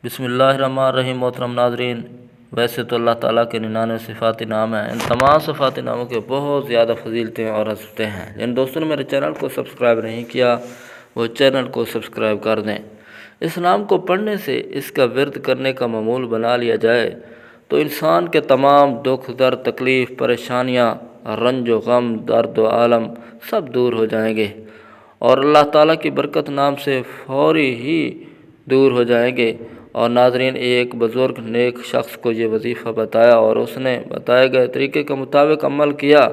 بسم اللہ الرحمن الرحیم۔ محترم ناظرین، ویسے تو اللہ تعالیٰ کے 99 صفاتی نام ہیں۔ ان تمام صفاتی ناموں کے بہت زیادہ فضیلتیں اور حسنتیں ہیں۔ جن دوستوں نے میرے چینل کو سبسکرائب نہیں کیا وہ چینل کو سبسکرائب کر دیں۔ اس نام کو پڑھنے سے، اس کا ورد کرنے کا معمول بنا لیا جائے تو انسان کے تمام دکھ، درد، تکلیف، پریشانیاں، رنج و غم، درد و عالم سب دور ہو جائیں گے، اور اللہ تعالیٰ کی برکت نام سے فوری ہی دور ہو جائیں گے۔ اور ناظرین، ایک بزرگ نیک شخص کو یہ وظیفہ بتایا اور اس نے بتائے گئے طریقے کے مطابق عمل کیا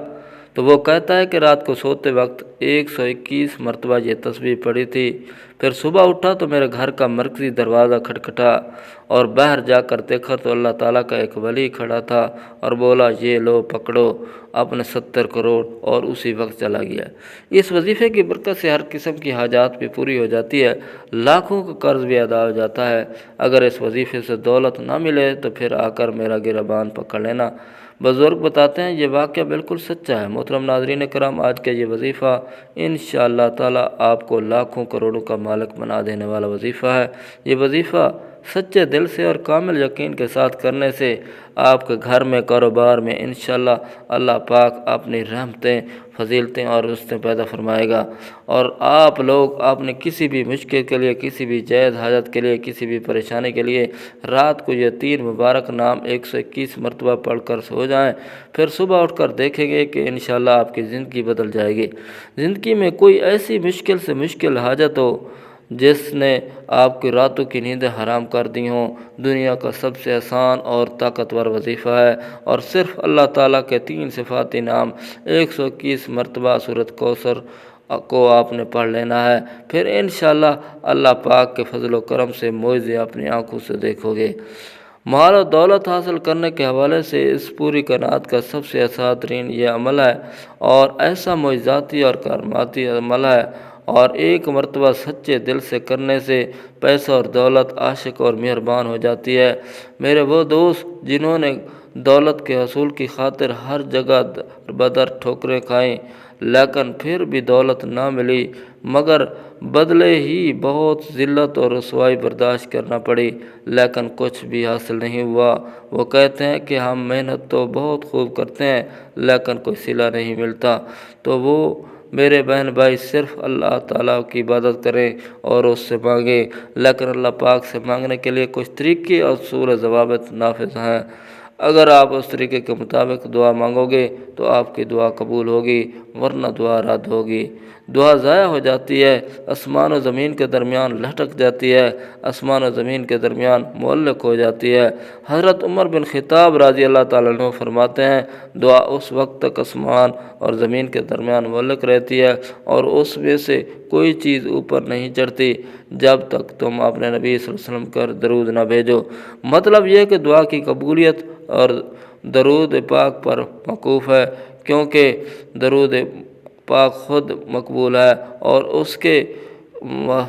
تو وہ کہتا ہے کہ رات کو سوتے وقت 121 مرتبہ یہ تسبیح پڑھی تھی۔ پھر صبح اٹھا تو میرے گھر کا مرکزی دروازہ کھٹکھٹا اور باہر جا کر دیکھا تو اللہ تعالیٰ کا ایک ولی کھڑا تھا اور بولا، یہ لو پکڑو اپنے 70 کروڑ، اور اسی وقت چلا گیا۔ اس وظیفے کی برکت سے ہر قسم کی حاجات بھی پوری ہو جاتی ہے، لاکھوں کا قرض بھی ادا ہو جاتا ہے۔ اگر اس وظیفے سے دولت نہ ملے تو پھر آ کر میرا گریبان پکڑ لینا۔ بزرگ بتاتے ہیں یہ واقعہ بالکل سچا ہے۔ محترم ناظرین کرام، آج کا یہ وظیفہ انشاءاللہ تعالی آپ کو لاکھوں کروڑوں کا مالک بنا دینے والا وظیفہ ہے۔ یہ وظیفہ سچے دل سے اور کامل یقین کے ساتھ کرنے سے آپ کے گھر میں، کاروبار میں انشاءاللہ اللہ پاک اپنی رحمتیں، فضیلتیں اور رزقیں پیدا فرمائے گا، اور آپ لوگ اپنے کسی بھی مشکل کے لیے، کسی بھی جائز حاجت کے لیے، کسی بھی پریشانی کے لیے رات کو یہ 3 مبارک نام 121 مرتبہ پڑھ کر سو جائیں۔ پھر صبح اٹھ کر دیکھیں گے کہ انشاءاللہ آپ کی زندگی بدل جائے گی۔ زندگی میں کوئی ایسی مشکل سے مشکل حاجت ہو جس نے آپ کی راتوں کی نیندیں حرام کر دی ہوں، دنیا کا سب سے آسان اور طاقتور وظیفہ ہے، اور صرف اللہ تعالیٰ کے 3 صفاتی نام 121 مرتبہ سورۃ کوثر کو آپ نے پڑھ لینا ہے۔ پھر انشاءاللہ اللہ پاک کے فضل و کرم سے معجزے اپنی آنکھوں سے دیکھو گے۔ مال و دولت حاصل کرنے کے حوالے سے اس پوری کائنات کا سب سے اساس ترین یہ عمل ہے، اور ایسا معجزاتی اور کراماتی عمل ہے، اور ایک مرتبہ سچے دل سے کرنے سے پیسہ اور دولت عاشق اور مہربان ہو جاتی ہے۔ میرے وہ دوست جنہوں نے دولت کے حصول کی خاطر ہر جگہ در بدر ٹھوکریں کھائیں لیکن پھر بھی دولت نہ ملی، مگر بدلے ہی بہت ذلت اور رسوائی برداشت کرنا پڑی لیکن کچھ بھی حاصل نہیں ہوا، وہ کہتے ہیں کہ ہم محنت تو بہت خوب کرتے ہیں لیکن کوئی صلہ نہیں ملتا، تو وہ میرے بہن بھائی صرف اللہ تعالیٰ کی عبادت کریں اور اس سے مانگیں، لیکن اللہ پاک سے مانگنے کے لیے کچھ طریقے اور اصول و ضوابط نافذ ہیں۔ اگر آپ اس طریقے کے مطابق دعا مانگو گے تو آپ کی دعا قبول ہوگی، ورنہ دعا رد ہوگی۔ دعا ضائع ہو جاتی ہے، آسمان و زمین کے درمیان لٹک جاتی ہے، آسمان و زمین کے درمیان معلق ہو جاتی ہے۔ حضرت عمر بن خطاب رضی اللہ تعالیٰ عنہ فرماتے ہیں، دعا اس وقت تک آسمان اور زمین کے درمیان معلق رہتی ہے اور اس میں سے کوئی چیز اوپر نہیں چڑھتی جب تک تم اپنے نبی صلی اللہ علیہ وسلم پر درود نہ بھیجو۔ مطلب یہ کہ دعا کی قبولیت اور درود پاک پر موقوف ہے، کیونکہ درود پاک خود مقبول ہے اور اس کے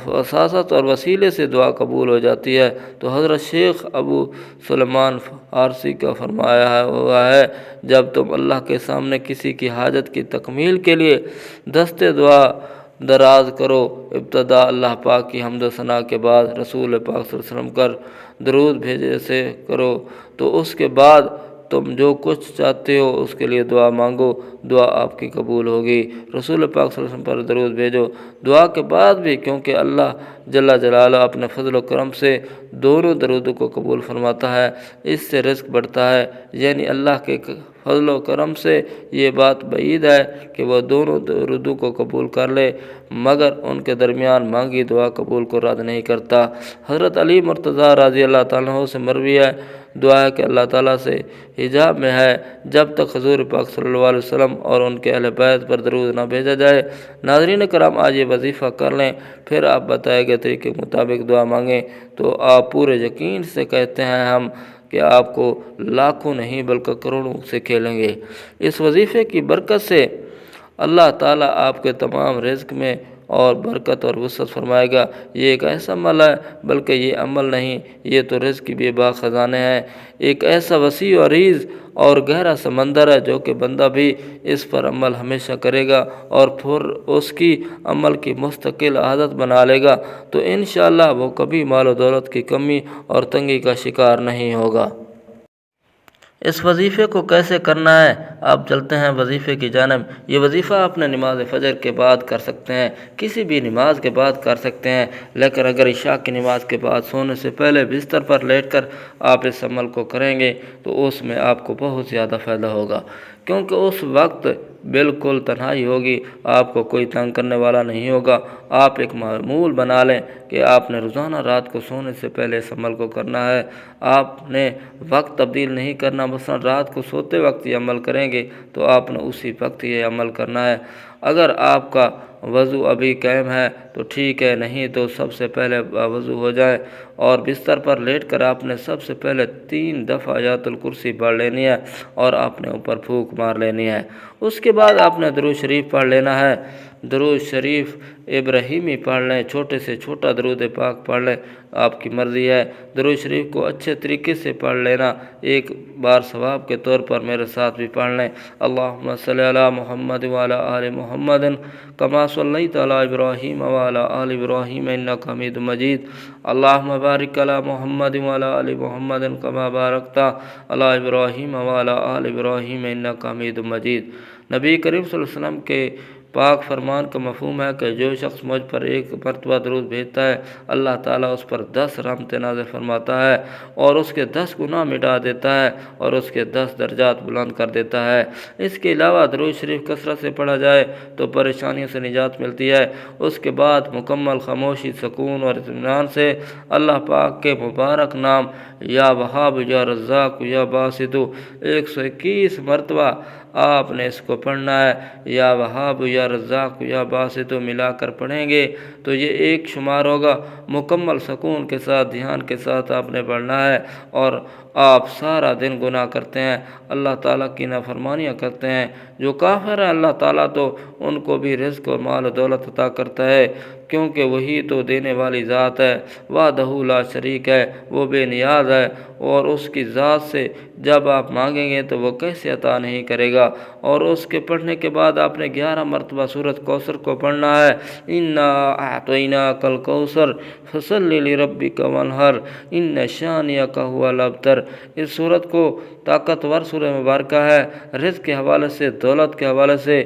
وساطت اور وسیلے سے دعا قبول ہو جاتی ہے۔ تو حضرت شیخ ابو سلیمان فارسی کا فرمایا ہوا ہے، جب تم اللہ کے سامنے کسی کی حاجت کی تکمیل کے لیے دست دعا دراز کرو، ابتدا اللہ پاک کی حمد و ثنا کے بعد رسول پاک صلی اللہ علیہ وسلم پر درود بھیجے سے کرو، تو اس کے بعد تم جو کچھ چاہتے ہو اس کے لیے دعا مانگو، دعا آپ کی قبول ہوگی۔ رسول پاک صلی اللہ علیہ وسلم پر درود بھیجو دعا کے بعد بھی، کیونکہ اللہ جل جلالہ اپنے فضل و کرم سے دونوں درودوں کو قبول فرماتا ہے، اس سے رزق بڑھتا ہے، یعنی اللہ کے فضل و کرم سے یہ بات بعید ہے کہ وہ دونوں درودوں کو قبول کر لے، مگر ان کے درمیان مانگی دعا قبول کو رد نہیں کرتا۔ حضرت علی مرتضیٰ رضی اللہ تعالیٰ عنہ سے مروی ہے، دعا ہے کہ اللہ تعالیٰ سے حجاب میں ہے جب تک حضور پاک صلی اللہ علیہ وسلم اور ان کے اہل بیت پر درود نہ بھیجا جائے۔ ناظرین کرام، آج یہ وظیفہ کر لیں، پھر آپ بتائے گئے طریقے کے مطابق دعا مانگیں تو آپ پورے یقین سے کہتے ہیں ہم کہ آپ کو لاکھوں نہیں بلکہ کروڑوں سے کھیلیں گے۔ اس وظیفے کی برکت سے اللہ تعالیٰ آپ کے تمام رزق میں اور برکت اور وسعت فرمائے گا۔ یہ ایک ایسا عمل ہے، بلکہ یہ عمل نہیں، یہ تو رزق کی بے باک خزانے ہیں، ایک ایسا وسیع و عریض اور گہرا سمندر ہے جو کہ بندہ بھی اس پر عمل ہمیشہ کرے گا اور پھر اس کی عمل کی مستقل عادت بنا لے گا تو انشاءاللہ وہ کبھی مال و دولت کی کمی اور تنگی کا شکار نہیں ہوگا۔ اس وظیفے کو کیسے کرنا ہے؟ آپ چلتے ہیں وظیفے کی جانب۔ یہ وظیفہ اپنے نماز فجر کے بعد کر سکتے ہیں، کسی بھی نماز کے بعد کر سکتے ہیں، لیکن اگر عشاء کی نماز کے بعد سونے سے پہلے بستر پر لیٹ کر آپ اس عمل کو کریں گے تو اس میں آپ کو بہت زیادہ فائدہ ہوگا، کیونکہ اس وقت بالکل تنہائی ہوگی، آپ کو کوئی تنگ کرنے والا نہیں ہوگا۔ آپ ایک معمول بنا لیں کہ آپ نے روزانہ رات کو سونے سے پہلے اس عمل کو کرنا ہے، آپ نے وقت تبدیل نہیں کرنا، مثلا رات کو سوتے وقت یہ عمل کریں گے تو آپ نے اسی وقت یہ عمل کرنا ہے۔ اگر آپ کا وضو ابھی قائم ہے تو ٹھیک ہے، نہیں تو سب سے پہلے وضو ہو جائے اور بستر پر لیٹ کر آپ نے سب سے پہلے 3 دفعہ آیت الکرسی پڑھ لینی ہے اور آپ نے اوپر پھونک مار لینی ہے۔ اس کے بعد آپ نے درود شریف پڑھ لینا ہے، درود شریف ابراہیمی پڑھ لیں، چھوٹے سے چھوٹا درود پاک پڑھ لیں، آپ کی مرضی ہے۔ درود شریف کو اچھے طریقے سے پڑھ لینا، ایک بار ثواب کے طور پر میرے ساتھ بھی پڑھ لیں۔ اللہم صلی علی محمد وعلی آل محمد کما صلیت علی ابراہیم وعلی آل ابراہیم انک حمید مجید۔ اللہم بارک علی محمد وعلی آل محمد کما بارکت علی ابراہیم وعلی آل ابراہیم انک حمید مجید۔ نبی کریم صلی اللہ علیہ وسلم کے پاک فرمان کا مفہوم ہے کہ جو شخص مجھ پر ایک مرتبہ درود بھیجتا ہے اللہ تعالیٰ اس پر 10 رحمتیں نازل فرماتا ہے اور اس کے 10 گناہ مٹا دیتا ہے اور اس کے 10 درجات بلند کر دیتا ہے۔ اس کے علاوہ درود شریف کثرت سے پڑھا جائے تو پریشانیوں سے نجات ملتی ہے۔ اس کے بعد مکمل خاموشی، سکون اور اطمینان سے اللہ پاک کے مبارک نام یا وہاب یا رزاق یا باسط 121 مرتبہ آپ نے اس کو پڑھنا ہے، یا وہاب یا رزاق یا باسط ملا کر پڑھیں گے تو یہ ایک شمار ہوگا۔ مکمل سکون کے ساتھ، دھیان کے ساتھ آپ نے پڑھنا ہے اور آپ سارا دن گناہ کرتے ہیں، اللہ تعالیٰ کی نافرمانیاں کرتے ہیں۔ جو کافر ہیں اللہ تعالیٰ تو ان کو بھی رزق اور مال و دولت عطا کرتا ہے، کیونکہ وہی تو دینے والی ذات ہے، وحدہ لا شریک ہے، وہ بے نیاز ہے اور اس کی ذات سے جب آپ مانگیں گے تو وہ کیسے عطا نہیں کرے گا۔ اور اس کے پڑھنے کے بعد آپ نے 11 مرتبہ سورۃ کوثر کو پڑھنا ہے، انا اعطیناک الکوثر فصل لربک وانحر ان شانئک هو الابتر۔ اس سورت کو طاقتور سورہ مبارکہ ہے، رزق کے حوالے سے، دولت کے حوالے سے،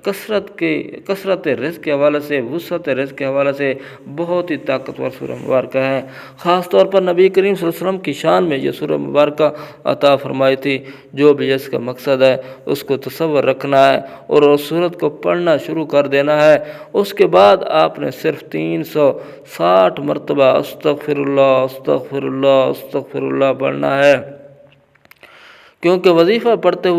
کثرت رزق کے حوالے سے، وسعت رزق کے حوالے سے بہت ہی طاقتور سورہ مبارکہ ہے۔ خاص طور پر نبی کریم صلی اللہ علیہ وسلم کی شان میں یہ سورہ مبارکہ عطا فرمائی تھی۔ جو بھی اس کا مقصد ہے اس کو تصور رکھنا ہے اور اس سورت کو پڑھنا شروع کر دینا ہے۔ اس کے بعد آپ نے صرف 360 مرتبہ استغفر اللہ استغفر اللہ استغفر اللہ پڑھنا ہے، کیونکہ وظیفہ پڑھتے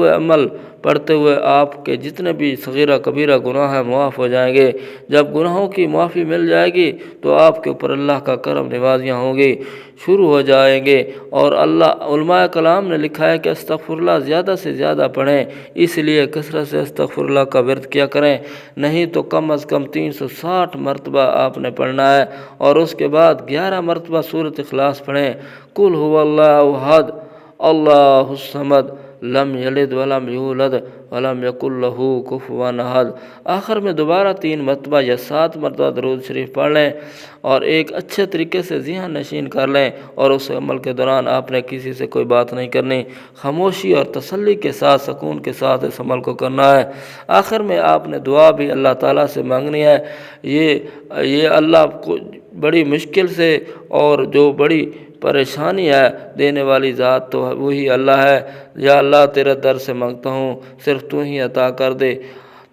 ہوئے آپ کے جتنے بھی صغیرہ کبیرہ گناہ ہیں معاف ہو جائیں گے۔ جب گناہوں کی معافی مل جائے گی تو آپ کے اوپر اللہ کا کرم نوازیاں ہوں گی، شروع ہو جائیں گے۔ اور علماء کلام نے لکھا ہے کہ استغفر اللہ زیادہ سے زیادہ پڑھیں، اس لیے کثرت سے استغفر اللہ کا ورد کیا کریں، نہیں تو کم از کم 360 مرتبہ آپ نے پڑھنا ہے۔ اور اس کے بعد 11 مرتبہ سورۃ اخلاص پڑھیں، قل هو اللہ احد اللہ الصمد لم یلد ولم یولد ولم یکن لہ کفوا احد۔ آخر میں دوبارہ 3 مرتبہ یا 7 مرتبہ درود شریف پڑھ لیں اور ایک اچھے طریقے سے ذہن نشین کر لیں، اور اس عمل کے دوران آپ نے کسی سے کوئی بات نہیں کرنی، خاموشی اور تسلی کے ساتھ، سکون کے ساتھ اس عمل کو کرنا ہے۔ آخر میں آپ نے دعا بھی اللہ تعالیٰ سے مانگنی ہے۔ یہ اللہ کو بڑی مشکل سے اور جو بڑی پریشانی ہے دینے والی ذات تو وہی اللہ ہے۔ یا اللہ تیرے در سے مانگتا ہوں، صرف تو ہی عطا کر دے،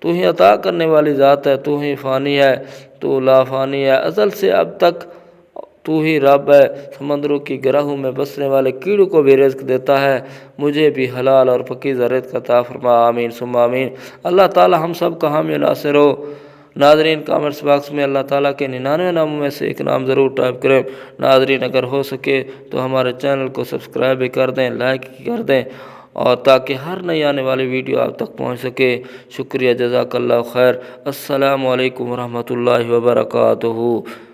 تو ہی عطا کرنے والی ذات ہے، تو ہی فانی ہے، تو لا فانی ہے، ازل سے اب تک تو ہی رب ہے، سمندروں کی گرہوں میں بسنے والے کیڑوں کو بھی رزق دیتا ہے، مجھے بھی حلال اور پاکیزہ رزق عطا فرما، آمین ثم آمین۔ اللہ تعالی ہم سب کا حامی ناصر ہو۔ ناظرین کامنٹس باکس میں اللہ تعالیٰ کے 99 ناموں میں سے ایک نام ضرور ٹائپ کریں۔ ناظرین اگر ہو سکے تو ہمارے چینل کو سبسکرائب بھی کر دیں، لائک کر دیں اور تاکہ ہر نئی آنے والی ویڈیو آپ تک پہنچ سکے۔ شکریہ، جزاک اللہ خیر۔ السلام علیکم ورحمۃ اللہ وبرکاتہ۔